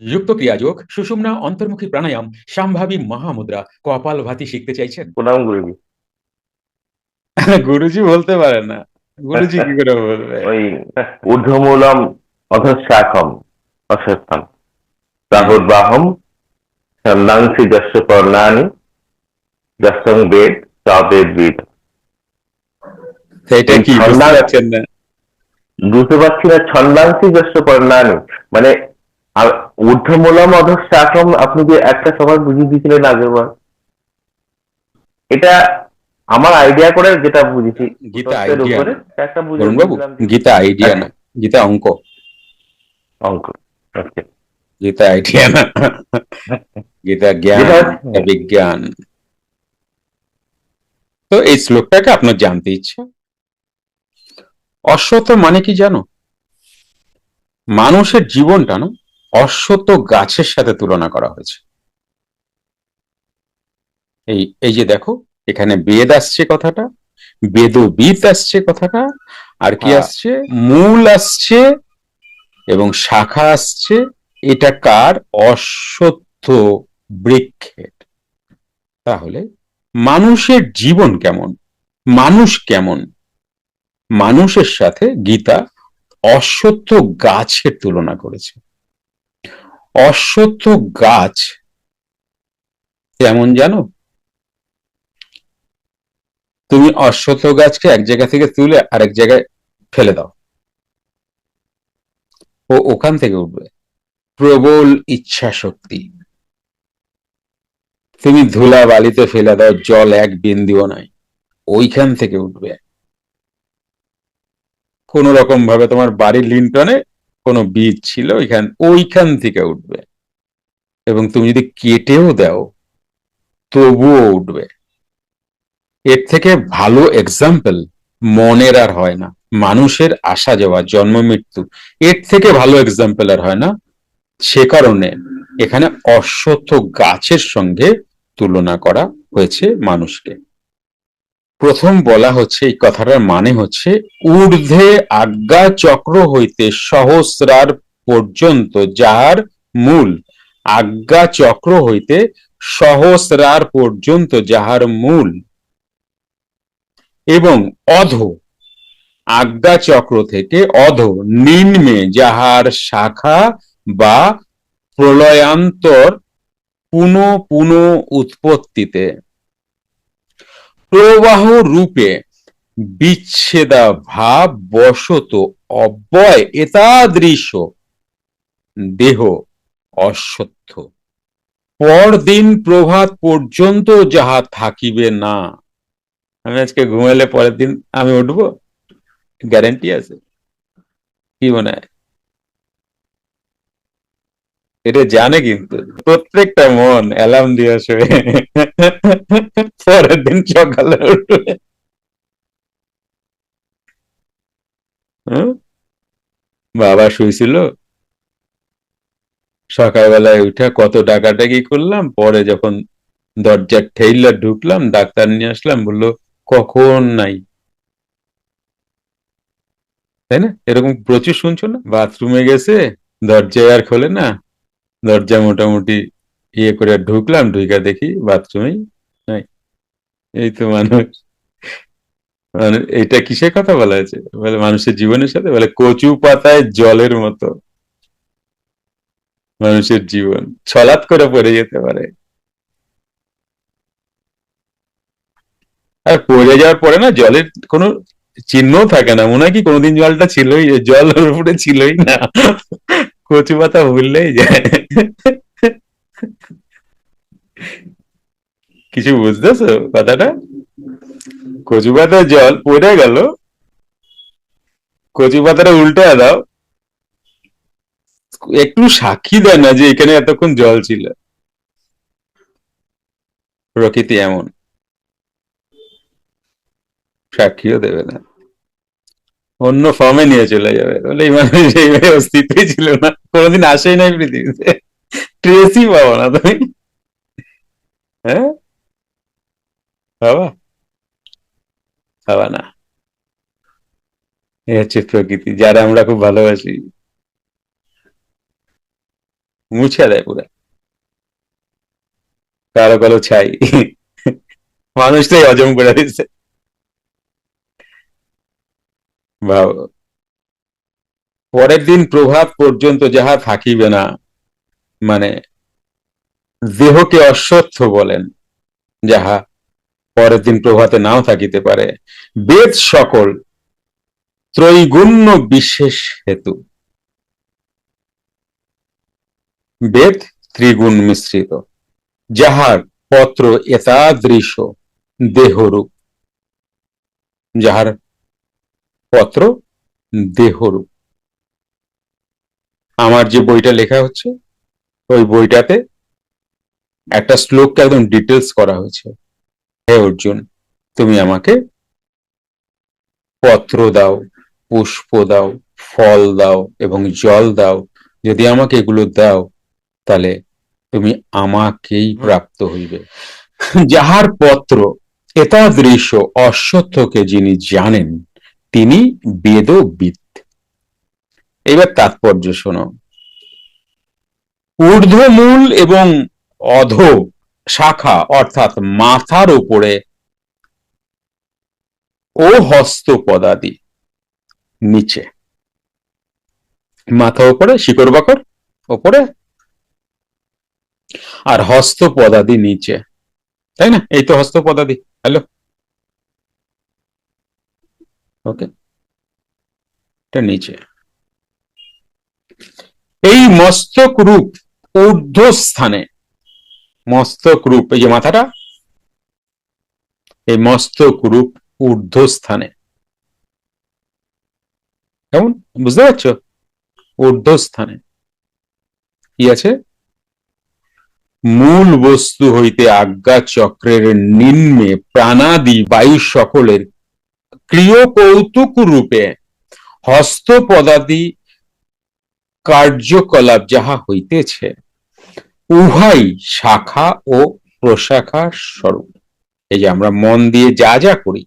যুক্ত ক্রিয়াযোগ, সুষুম্না অন্তর্মুখী প্রাণায়াম, সম্ভাবী মহামুদ্রা, কপালভাতি শিখতে চাইছেন? প্রণাম গুরুজি। গুরুজি বলতে পারে না। গুরুজি কি করে বলবে? ওই ঊর্ধ্বমূলম অধঃশাখম অশ্বত্থম হ্যাঁ, প্রাহুর্বাহম ছন্দাংসি যস্য পর্ণানি যস্যং বেদ স বেদবিদ। তো এটা এই কি বুঝতে ছন্দা পারছেন না? বুঝতে পারছি না। ছন্দাংসি যস্য পর্ণানি মানে ঊর্ধ্বমূলম অধঃশাখম আপনি যে একটা সময় বুঝিয়ে দিয়েছিলেন আগের বার, এটা আমার আইডিয়া করে যেটা বুঝেছি গীতা তত্ত্বের আইডিয়া উপরে না, একটা বুঝে বরুণ বাবু। দিয়েছিলাম যে গীতা আইডিয়া হ্যাঁ, না, গীতা অঙ্ক। অঙ্ক। ওকে। গীতা আইডিয়া না, গীতা যেটা জ্ঞান, হচ্ছে গীতা বিজ্ঞান। তো এই শ্লোকটাকে আপনার জানতে ইচ্ছা। অশ্বত্থ মানে কি জানো? মানুষের জীবনটা না অশ্বত্থ গাছের সাথে তুলনা করা হয়েছে। এই এই যে দেখো, এখানে বেদ আসছে কথাটা, বেদবিদ আসছে কথাটা, আর কি হ্যাঁ, আসছে? মূল আসছে এবং শাখা আসছে। এটা কার? অশ্বত্থ বৃক্ষের। তাহলে মানুষের জীবন কেমন, মানুষ কেমন? মানুষের সাথে গীতা অশ্বত্থ গাছের তুলনা করেছে। অশ্বত্থ গাছ কেমন জানো? তুমি অশ্বত্থ গাছকে এক জায়গা থেকে তুলে আরেক জায়গায় ফেলে দাও, ও ওখান থেকে উঠবে। প্রবল ইচ্ছা শক্তি। তুমি ধুলা বালিতে ফেলে দাও, জল এক বিন্দুও নাই, ওইখান থেকে উঠবে। কোন রকম ভাবে তোমার বাড়ির লিন্টনে কোনো বীজ ছিল, ওইখান থেকে উঠবে। এবং তুমি যদি কেটেও দাও, তবুও উঠবে। এর থেকে ভালো এক্সাম্পল মনের আর হয় না। মানুষের আসা যাওয়া, জন্ম মৃত্যু, এর থেকে ভালো এক্সাম্পল আর হয় না। সে কারণে এখানে অশ্বত্থ গাছের সঙ্গে তুলনা করা হয়েছে মানুষকে। প্রথম বলা হচ্ছে, এই কথাটার মানে হচ্ছে, ঊর্ধ্বে আজ্ঞা চক্র হইতে সহস্রার পর্যন্ত যাহার মূল। আজ্ঞা চক্র হইতে সহস্রার পর্যন্ত যাহার মূল, এবং অধ, আজ্ঞা চক্র থেকে অধ নিম্নে যাহার শাখা বা প্রলয়ান্তর পুনঃ পুনঃ উৎপত্তিতে প্রবাহ রূপে বিচ্ছেদা ভাব বশত অব্যয় এতাদৃশ দেহ অশ্বত্থ, পরদিন প্রভাত পর্যন্ত যাহা থাকিবে না। আমি আজকে ঘুমাইলে পরের দিন আমি উঠবো? গ্যারেন্টি আছে? কি মনে হয়? এটা জানে কিন্তু প্রত্যেকটা মন অ্যালার্ম দিয়ে আসবে, পরের দিন সকালে উঠবে। হুম? বাবা শুয়েছিল, সকালবেলায় উঠে কত ডাকাডাকি করলাম, পরে যখন দরজার ঠেইলা ঢুকলাম, ডাক্তার নিয়ে আসলাম, বললো কখন নাই। তাই না? এরকম প্রচুর শুনছো না? বাথরুমে গেছে, দরজায় আর খোলে না, দরজা মোটামুটি ইয়ে করে ঢুকলাম, ঢুকা দেখি বাথরুমেই নাই। এই তো মানুষ। মানে এটা কিসের কথা বলা হয়েছে? বলে মানুষের জীবনের সাথে, বলে কচু পাতায় জলের মতো মানুষের জীবন ছলাৎ করে পড়ে যেতে পারে। আর পড়ে যাওয়ার পরে না জলের কোনো চিহ্নও থাকে না, মনে হয় কি কোনোদিন জলটা ছিলই, জল ওর উপরে ছিলই না, কচু পাতা ভুললেই যায়। কিছু বুঝতেছো কথাটা? কচু পাতায় জল পড়ে গেল, কচু পাতাটা উল্টে দাও, একটু সাক্ষী দেয় না যে এখানে এতক্ষণ জল ছিল। প্রকৃতি এমন, সাক্ষীও দেবে না, অন্য ফর্মে নিয়ে চলে যাবে, বলে এই মানুষ এইভাবে অস্তিত্বই ছিল না, কোনোদিন আসেই নাই পৃথিবীতে, ট্রেসই পাবো না তুমি। হ্যাঁ, বাবা, বাবা না। এই হচ্ছে প্রকৃতি, যারা আমরা খুব ভালোবাসি। মুছে দেয় পুরো কালো কালো ছাই। মানুষটাই হজম করে দিচ্ছে। ভাব, পরের দিন প্রভাত পর্যন্ত যাহা থাকিবে না, মানে দেহকে অশ্বত্থ বলেন, যাহা পরের দিন প্রভাতে নাও থাকিতে পারে, বেদ সকল ত্রৈগুণ্য বিশেষ হেতু। বেদ ত্রিগুণ মিশ্রিত, যাহার পত্র এতাদৃশ দেহরূপ, যাহার পত্র দেহরূপ। আমার যে বইটা লেখা হচ্ছে, ওই বইটাতে একটা শ্লোককে একদম ডিটেলস করা হয়েছে। হে অর্জুন, তুমি আমাকে পত্র দাও, পুষ্প দাও, ফল দাও এবং জল দাও। যদি আমাকে এগুলো দাও, তাহলে তুমি আমাকেই প্রাপ্ত হইবে। যাহার পত্র এতাদৃশ অশ্বত্থকে যিনি জানেন, তিনি বেদবিদ। এবার তাৎপর্য শোনো। ঊর্ধ্বমূল এবং অধ শাখা অর্থাৎ মাথার উপরে ও হস্তপদাদি নিচে, মাথা উপরে, শিকড় বাকড় ওপরে, আর হস্তপদাদি নিচে, তাই না? এই তো হস্তপদাদি। হ্যালো, ওকে, এটা নিচে। এই মস্তক রূপ ঊর্ধ্বস্থানে, মস্তক রূপ এই যে মাথাটা, এই মস্তক রূপ ঊর্ধ্বস্থানে, কেমন বুঝতে পারছো? ঊর্ধ্বস্থানে কি আছে? মূল বস্তু হইতে আজ্ঞা চক্রের নিম্নে প্রাণাদি বায়ু সকলের ক্রিয় কৌতুক রূপে হস্তপদাদি কার্যকলাপ যাহা হইতেছে, উহাই শাখা ও প্রশাখা স্বরূপ। এই যে আমরা মন দিয়ে যা যা করি,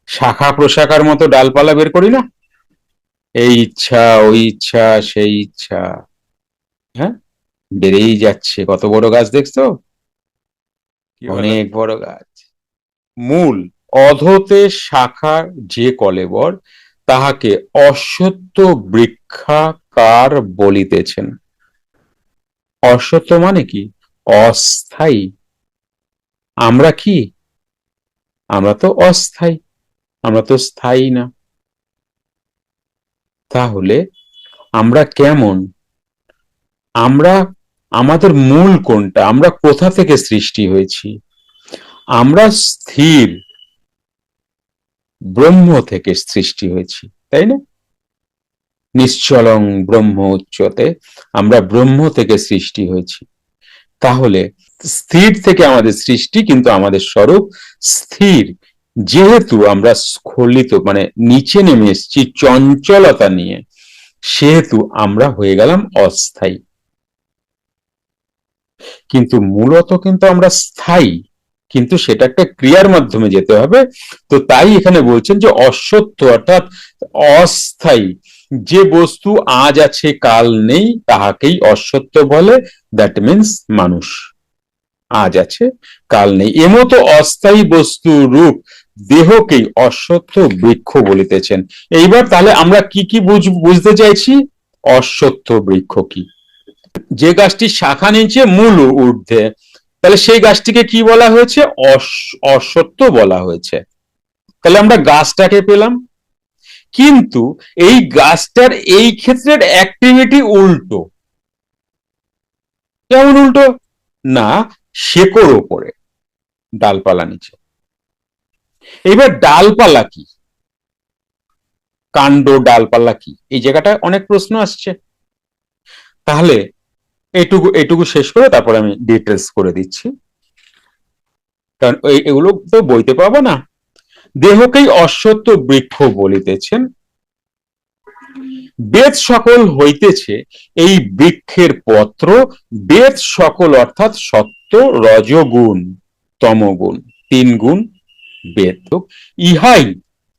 শাখা প্রশাখার মতো ডালপালা বের করি না, এই ইচ্ছা ওই ইচ্ছা সেই ইচ্ছা, হ্যাঁ, বেড়েই যাচ্ছে। কত বড় গাছ দেখছো? অনেক বড় গাছ। মূল অধতে শাখা যে কলেবর, তাহাকে অশ্বত্থ বৃক্ষাকার বলিতেছেন। অশ্বত্থ মানে কি? অস্থায়ী। আমরা কি? আমরা তো অস্থায়ী, আমরা তো স্থায়ী না। তাহলে আমরা কেমন? আমরা, আমাদের মূল কোনটা? আমরা কোথা থেকে সৃষ্টি হয়েছি? আমরা স্থির ব্রহ্ম থেকে সৃষ্টি হয়েছি, তাই না? নিশ্চলং ব্রহ্ম উচ্চতে, আমরা ব্রহ্ম থেকে সৃষ্টি হয়েছি। তাহলে স্থির থেকে আমাদের সৃষ্টি, কিন্তু আমাদের স্বরূপ স্থির। যেহেতু আমরা স্খলিত মানে নিচে নেমে এসেছি চঞ্চলতা নিয়ে, সেহেতু আমরা হয়ে গেলাম অস্থায়ী। কিন্তু মূলত কিন্তু আমরা স্থায়ী, কিন্তু সেটা একটা ক্রিয়ার মাধ্যমে যেতে হবে। তো তাই এখানে বলছেন যে অশ্বত্থ অর্থাৎ অস্থায়ী, যে বস্তু আজ আছে কাল নেই, তাহাকেই অশ্বত্থ বলে। দ্যাট মিনস মানুষ আজ আছে কাল নেই, এমতো অস্থায়ী বস্তু রূপ দেহকেই অশ্বত্থ বৃক্ষ বলিতেছেন। এইবার তাহলে আমরা কি কি বুঝতে চাইছি? অশ্বত্থ বৃক্ষ কি? যে গাছটির শাখা নিচে মূল ঊর্ধ্বে, তাহলে সেই গাছটিকে কি বলা হয়েছে? অশ্বত্থ বলা হয়েছে। তাহলে আমরা গাছটাকে পেলাম, কিন্তু এই গাছটার এই ক্ষেত্রের অ্যাক্টিভিটি উল্টো। কেমন উল্টো? না, শেকড় ওপরে, ডালপালা নিচে। এবার ডালপালা কি, কাণ্ড ডালপালা কি, এই জায়গাটা অনেক প্রশ্ন আসছে। তাহলে এইটুকু এইটুকু শেষ করে তারপর আমি ডিটেলস করে দিচ্ছি, কারণ এগুলো তো বইতে পাবো না। দেহকেই অশ্বত্থ বৃক্ষ বলিতেছেন। বেদ সকল হইতেছে এই বৃক্ষের পত্র। বেদ সকল অর্থাৎ সত্য রজগুণ তমগুণ, 3 গুণ বেদ। ইহাই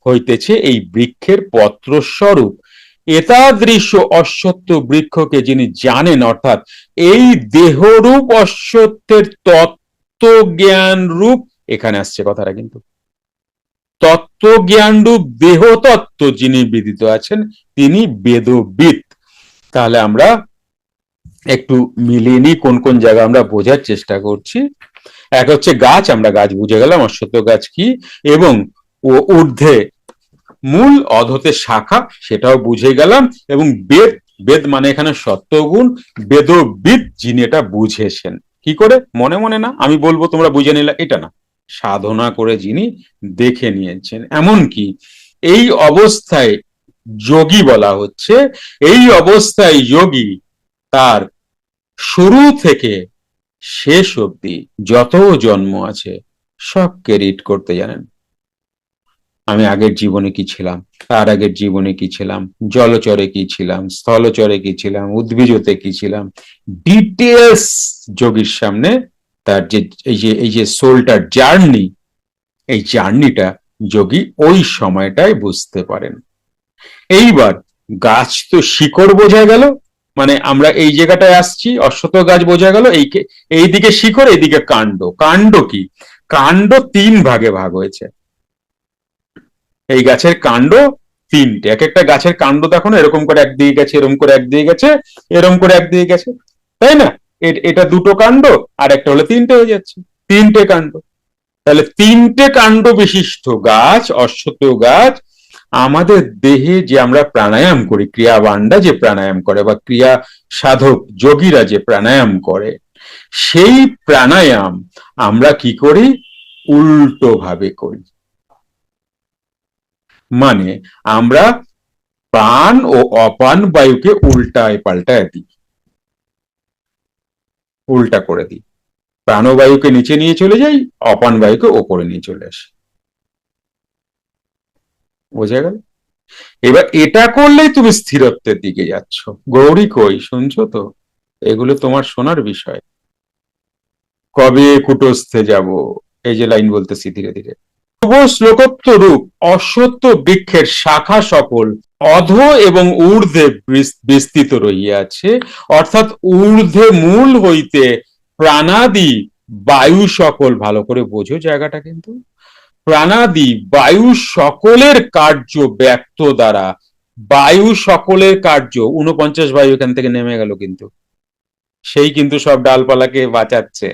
হইতেছে এই বৃক্ষের পত্র স্বরূপ। এতাদৃশ অশ্বত্থ বৃক্ষকে যিনি জানেন, অর্থাৎ এই দেহরূপ অশ্বত্থের তত্ত্বজ্ঞান রূপ, এখানে আসছে কথাটা কিন্তু, তত্ত্বজ্ঞান রূপ দেহ তত্ত্ব যিনি বিদিত আছেন তিনি বেদবিদ। তাহলে আমরা একটু মিলিয়ে নিই কোন কোন জায়গা আমরা বোঝার চেষ্টা করছি। এক হচ্ছে গাছ, আমরা গাছ বুঝে গেলাম, অশ্বত্থ গাছ কি, এবং ঊর্ধ্বে মূল, অধতে শাখা, সেটাও বুঝে গেলাম, এবং বেদ, বেদ মানে এখানে সত্যগুণ, বেদবিদ যিনি এটা বুঝেছেন। কি করে? মনে মনে না, আমি বলবো তোমরা বুঝে নিলে, এটা না, সাধনা করে যিনি দেখে নিয়েছেন। এমনকি এই অবস্থায় যোগী বলা হচ্ছে, এই অবস্থায় যোগী তার শুরু থেকে শেষ অবধি যত জন্ম আছে সবকে রিড করতে জানেন। আমি আগের জীবনে কি ছিলাম, তার আগের জীবনে কি ছিলাম, জলচরে কি ছিলাম, স্থলচরে কি ছিলাম, উদ্ভিজতে কি ছিলাম, ডিটেলস যোগীর সামনে তার যে এই যে সোলটার জার্নি, এই জার্নিটা যোগী ওই সময়টায় বুঝতে পারেন। এইবার গাছ তো শিকড় বোঝা গেল, মানে আমরা এই জায়গাটায় আসছি, অশ্বত্থ গাছ বোঝা গেল, এইদিকে শিকড়, এইদিকে কাণ্ড। কাণ্ড কি? কাণ্ড তিন ভাগে ভাগ হয়েছে। এই গাছের কাণ্ড তিনটে, এক একটা গাছের কাণ্ড দেখো না, এরকম করে একদিকে গেছে, এরকম করে একদিকে গেছে, এরকম করে একদিকে গেছে, তাই না? এটা দুটো কাণ্ড, আর একটা হলে তিনটে হয়ে যাচ্ছে, তিনটে কাণ্ড। তাহলে তিনটে কাণ্ড বিশিষ্ট গাছ, অশ্বত্থ গাছ, আমাদের দেহে যে আমরা প্রাণায়াম করি, ক্রিয়াবানরা যে প্রাণায়াম করে, বা ক্রিয়া সাধক যোগীরা যে প্রাণায়াম করে, সেই প্রাণায়াম আমরা কি করি? উল্টো ভাবে করি। মানে আমরা প্রাণ ও অপান বায়ুকে উল্টায় পাল্টায় দিই, উল্টা করে দিই। প্রাণবায়ুকে নিচে নিয়ে চলে যাই, অপান বায়ুকে ওপরে নিয়ে চলে আসি। বোঝা গেল? এবার এটা করলেই তুমি স্থিরত্বের দিকে যাচ্ছ। গৌরী কই, শুনছো তো? এগুলো তোমার শোনার বিষয়। কবে কুটস্থে যাব, এই যে লাইন বলতেছি ধীরে ধীরে। শ্লোকোক্ত রূপ অশ্বত্থ বৃক্ষের শাখা সকল অধ এবং ঊর্ধ্বে বিস্তৃত রহিয়াছে, অর্থাৎ ঊর্ধ্বে মূল হইতে প্রাণাদি বায়ু সকল, ভালো করে বোঝো জায়গাটা কিন্তু, প্রাণাদি বায়ু সকলের কার্য ব্যক্ত দ্বারা, বায়ু সকলের কার্য, 49 বায়ু এখান থেকে নেমে গেল, কিন্তু সেই কিন্তু সব ডালপালাকে বাঁচাচ্ছে,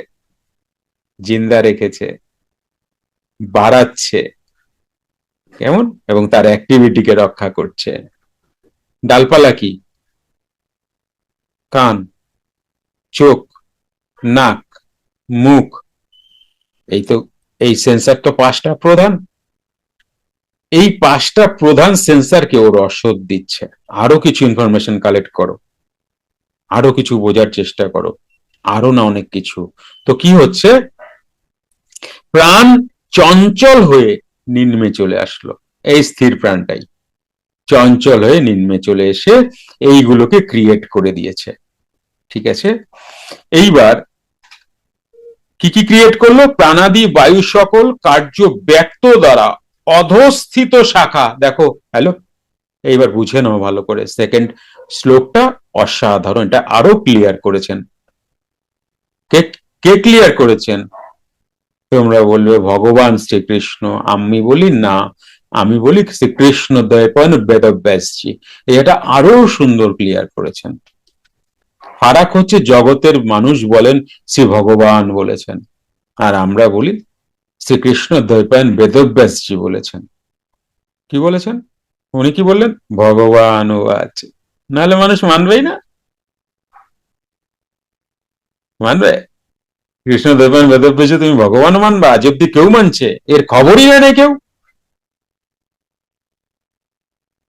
জিন্দা রেখেছে, বাড়াচ্ছে, কেমন, এবং তার অ্যাক্টিভিটিকে রক্ষা করছে। ডালপালা কি? কান, চোখ, নাক, মুখ, এই তো, এই সেন্সার তো পাঁচটা প্রধান, এই পাঁচটা প্রধান সেন্সারকে ও রসদ দিচ্ছে। আরো কিছু ইনফরমেশন কালেক্ট করো, আরো কিছু বোঝার চেষ্টা করো, আরো না অনেক কিছু। তো কি হচ্ছে? প্রাণ চঞ্চল হয়ে নিম্নে চলে আসলো, এই স্থির প্রাণটাই চঞ্চল হয়ে নিম্নে চলে এসে এইগুলোকে ক্রিয়েট করে দিয়েছে। ঠিক আছে? এইবার কি কি ক্রিয়েট করলো? প্রাণাদি বায়ু সকল কার্য ব্যক্ত দ্বারা অধস্থিত শাখা, দেখো, হ্যালো, এইবার বুঝে নাও ভালো করে, সেকেন্ড শ্লোকটা অসাধারণ, এটা আরো ক্লিয়ার করেছেন। কে কে ক্লিয়ার করেছেন? তোমরা বলবে ভগবান শ্রীকৃষ্ণ, আমি বলি না, আমি বলি শ্রীকৃষ্ণ দ্বৈপায়ন বেদব্যাসজি, এটা আরো সুন্দর ক্লিয়ার করেছেন। ফারাক হচ্ছে জগতের মানুষ বলেন শ্রী ভগবান বলেছেন, আর আমরা বলি শ্রীকৃষ্ণ দ্বৈপায়ন বেদব্যাসজি বলেছেন। কি বলেছেন? উনি কি বললেন? ভগবান ও আছে, নাহলে মানুষ মানবেই না, মানবে? কৃষ্ণ দ্বৈপায়ন বেদব্যাসজি তুমি ভগবান মানবা? আজ অব্দি কেউ মানছে? এর খবরই নেয় না কেউ,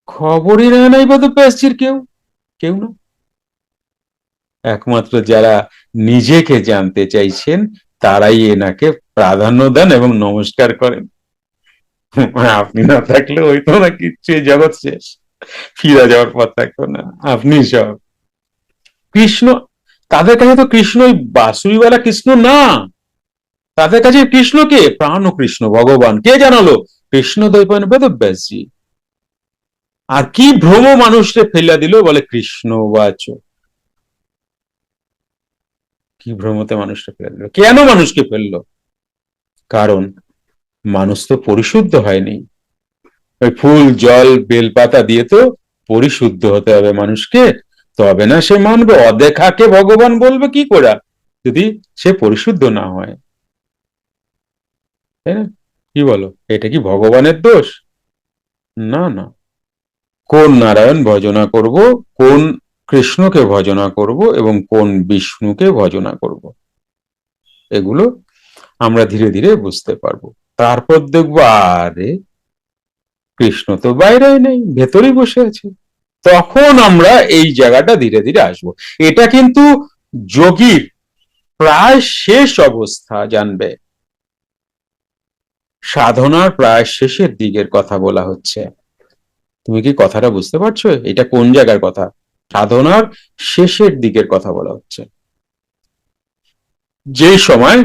খবরই নেয় নাই বেদব্যাসজির কেউ, কেউ না। একমাত্র যারা নিজেকে জানতে চাইছেন তারাই এনাকে প্রাধান্য দেন এবং নমস্কার করেন। আপনি না থাকলে হইতো না কিচ্ছু, জগৎ শেষ, ফিরে যাওয়ার পর থাকতো না, আপনি সব। কৃষ্ণ, তাদের কাছে তো কৃষ্ণ ওই বাঁশুড়িওয়ালা কৃষ্ণ না, তাদের কাছে কৃষ্ণ কে? প্রাণ কৃষ্ণ, ভগবান। কে জানালো? কৃষ্ণ দ্বৈপায়ন বেদব্যাসজি। আর কি ভ্রম মানুষকে ফেলা দিল, বলে কৃষ্ণ বাচ। কি ভ্রমতে মানুষকে ফেলে দিল, কেন মানুষকে ফেললো? কারণ মানুষ তো পরিশুদ্ধ হয়নি। ওই ফুল জল বেলপাতা দিয়ে তো পরিশুদ্ধ হতে হবে মানুষকে, তবে না সে মানবে। অদেখাকে ভগবান বলবে কি করে যদি সে পরিশুদ্ধ না হয়, তাই না? কি বলো, এটা কি ভগবানের দোষ? না না। কোন নারায়ণ ভজনা করব, কোন কৃষ্ণকে ভজনা করব এবং কোন বিষ্ণুকে ভজনা করব, এগুলো আমরা ধীরে ধীরে বুঝতে পারবো। তারপর দেখবো আরে কৃষ্ণ তো বাইরেই নেই, ভেতরেই বসে আছে। তখন আমরা এই জায়গাটা ধীরে ধীরে আসবো। এটা কিন্তু যোগীর প্রায় শেষ অবস্থা, জানবে। সাধনার প্রায় শেষের দিকের কথা বলা হচ্ছে। তুমি কি কথাটা বুঝতে পারছো? এটা কোন জায়গার কথা? সাধনার শেষের দিকের কথা বলা হচ্ছে, যে সময়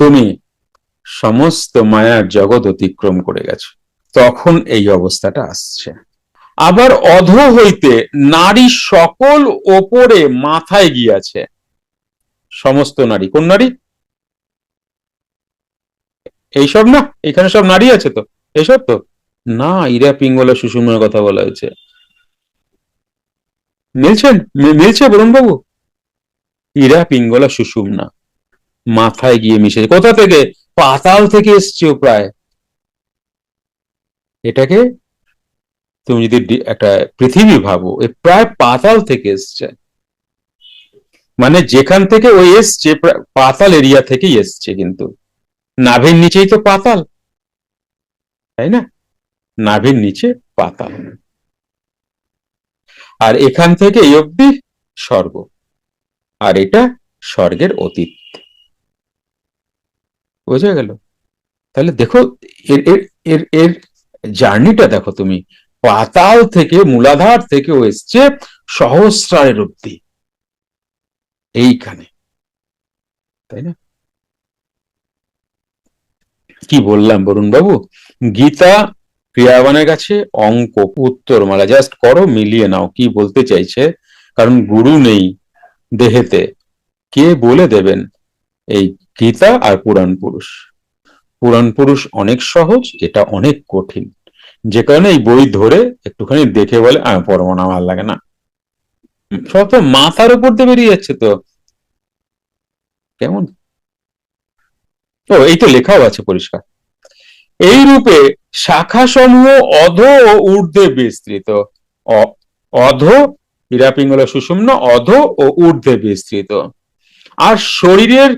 তুমি সমস্ত মায়ার জগৎ অতিক্রম করে গেছো, তখন এই অবস্থাটা আসছে। আবার অধ হইতে নারী সকল ওপরে মাথায় গিয়াছে। সমস্ত নারী, কোন নারী? এইসব না, এখানে সব নারী আছে তো, এইসব তো না। ইরা পিঙ্গলা সুষুম্নার কথা বলা হয়েছে। মিলছেন? মিলছে বরুণ বাবু? ইরা পিঙ্গলা সুষুম্না মাথায় গিয়ে মিশেছে। কোথা থেকে? পাতাল থেকে এসছে ও প্রায়। এটাকে তুমি যদি একটা পৃথিবী ভাবো, এ প্রায় পাতাল থেকে এসছে। মানে যেখান থেকে ওই এসছে পাতাল এরিয়া থেকেই এসছে, কিন্তু নাভির নিচেই তো পাতাল, তাই না? নাভির নিচে পাতাল, আর এখান থেকে এই অব্দি স্বর্গ, আর এটা স্বর্গের অতীত। বোঝা গেল? তাহলে দেখো এর এর এর এর জার্নিটা দেখো তুমি। পাতাল থেকে, মূলাধার থেকে ও এসছে সহস্রারের অব্দি, এইখানে, তাই না? কি বললাম বরুণ বাবু? গীতা ক্রিয়াবানের কাছে অঙ্ক, উত্তরমালা, জাস্ট করো, মিলিয়ে নাও কি বলতে চাইছে। কারণ গুরু নেই দেহেতে, কে বলে দেবেন এই গীতা আর পুরাণ পুরুষ? পুরাণ পুরুষ অনেক সহজ, এটা অনেক কঠিন। যে কারণে এই বই ধরে একটুখানি দেখে বলে পড়বো না, ভালো লাগে না। সব তো মাথার উপর দিয়ে বেরিয়ে যাচ্ছে তো, কেমন? ও এই তো লেখাও আছে পরিষ্কার। এই রূপে শাখা সমূহ অধ ও ঊর্ধ্বে বিস্তৃত। অধ, ইরা পিঙ্গলা সুষুম্না, অধ ও ঊর্ধ্বে বিস্তৃত। আর শরীরের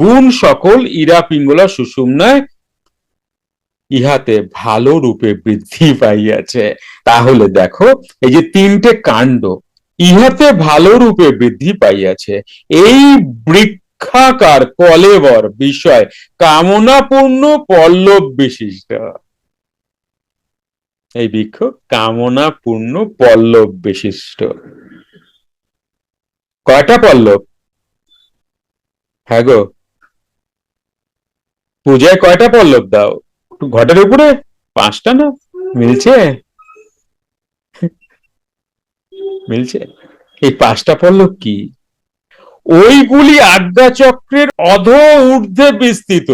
গুণ সকল ইরা পিঙ্গলা সুষুম্নায় ইহাতে ভালো রূপে বৃদ্ধি পাইয়াছে। তাহলে দেখো এই যে তিনটে কাণ্ড, ইহাতে ভালো রূপে বৃদ্ধি পাইয়াছে। এই বৃক্ষাকার কলেবর বিষয় কামনাপূর্ণ পল্লব বিশিষ্ট। এই বৃক্ষ কামনাপূর্ণ পল্লব বিশিষ্ট। কয়টা পল্লব? হ্যাঁ গো, পূজায় কয়টা পল্লব দাও ঘটের উপরে? 5টা না? মিলছে? মিলছে? এই 5টা পল্লব কি? ওইগুলি আজ্ঞাচক্রের অধ ঊর্ধ্বে বিস্তৃত,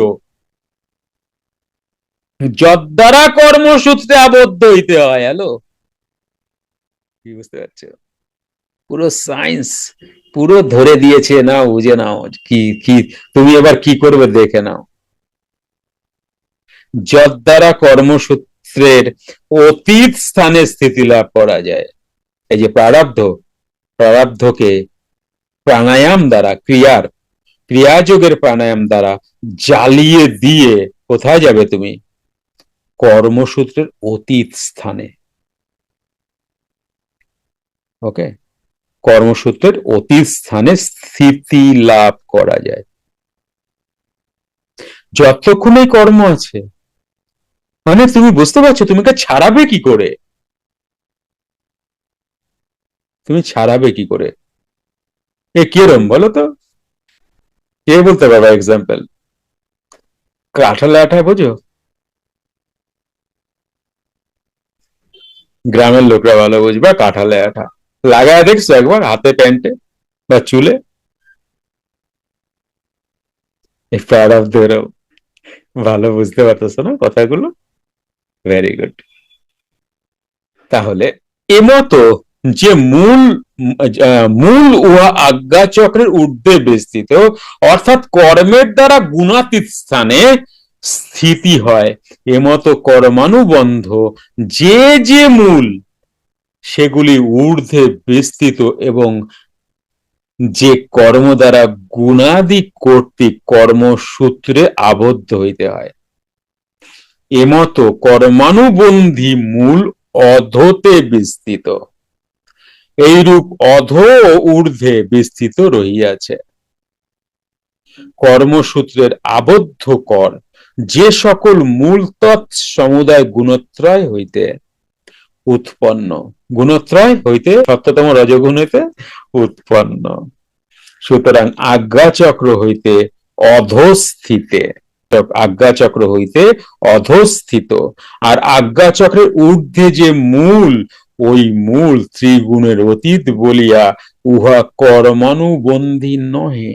যদ্বারা কর্মসূত্রে আবদ্ধ হইতে হয়। হ্যালো, কি বুঝতে পারছো? পুরো সায়েন্স পুরো ধরে দিয়েছে, নাও বুঝে নাও। কি কি তুমি এবার কি করবে দেখে নাও। যদ্বারা কর্মসূত্রের অতীত স্থানে স্থিতি লাভ করা যায়। এই যে প্রারব্ধ, প্রারব্ধকে প্রাণায়াম দ্বারা, ক্রিয়াযোগের প্রাণায়াম দ্বারা জ্বালিয়ে দিয়ে কোথায় যাবে তুমি? কর্মসূত্রের অতীত স্থানে। ওকে, কর্মসূত্রের অতীত স্থানে স্থিতি লাভ করা যায় যতক্ষণ এই কর্ম আছে। মানে তুমি বুঝতে পারছো তুমি কে ছাড়াবে কি করে? তুমি ছাড়াবে কি করে? এ কিরম বলো তো? কে বলতে পারবা এক্সাম্পল? কাঁঠালে আঠা বোঝো? গ্রামের লোকরা ভালো বুঝবা, কাঁঠালে আঠা। লাগায় দেখছো একবার হাতে, প্যান্টে বা চুলে? প্রউড অফ দেরও। ভালো বুঝতে পারতেছো না কথাগুলো? Very good. তাহলে এমতো যে মূল উহা আজ্ঞা চক্রের ঊর্ধ্বে বিস্তৃত, অর্থাৎ কর্মের দ্বারা গুণাতীত স্থানে স্থিতি হয়, এমতো কর্মানুবন্ধ যে যে মূল সেগুলি ঊর্ধ্বে বিস্তৃত এবং যে কর্ম দ্বারা গুণাদি কর্তৃক কর্মসূত্রে আবদ্ধ হইতে হয়, এমতো কর্মানুবন্ধী মূল অধোতে বিস্তৃত, এইরূপ অধো ও ঊর্ধ্বে বিস্তৃত রহিয়াছে। কর্মসূত্রের আবদ্ধ কর যে সকল মূল তৎসমুদায় গুণত্রয় হইতে উৎপন্ন, গুণত্রয় হইতে সপ্ততম রজগুণ হইতে উৎপন্ন। সুতরাং আজ্ঞাচক্র হইতে অধস্থিতে, আজ্ঞাচক্র হইতে অধস্থিত, আর আজ্ঞাচক্রের ঊর্ধ্বে যে মূল, ওই মূল ত্রিগুণের অতীত বলিয়া উহা কর্মানুবন্ধী নহে।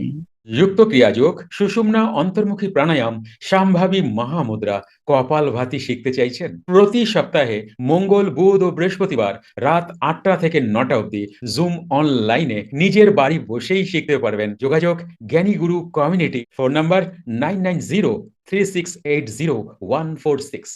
যুক্ত ক্রিয়াযোগ, সুষুম্না অন্তর্মুখী প্রাণায়াম, সাম্ভাবী মহামুদ্রা, কপালভাতি শিখতে চাইছেন? প্রতি সপ্তাহে মঙ্গল, বুধ ও বৃহস্পতিবার রাত 8টা থেকে 9টা অবধি জুম অনলাইনে নিজের বাড়ি বসেই শিখতে পারবেন। যোগাযোগ জ্ঞানী গুরু কমিউনিটি, ফোন নাম্বার 9903680146।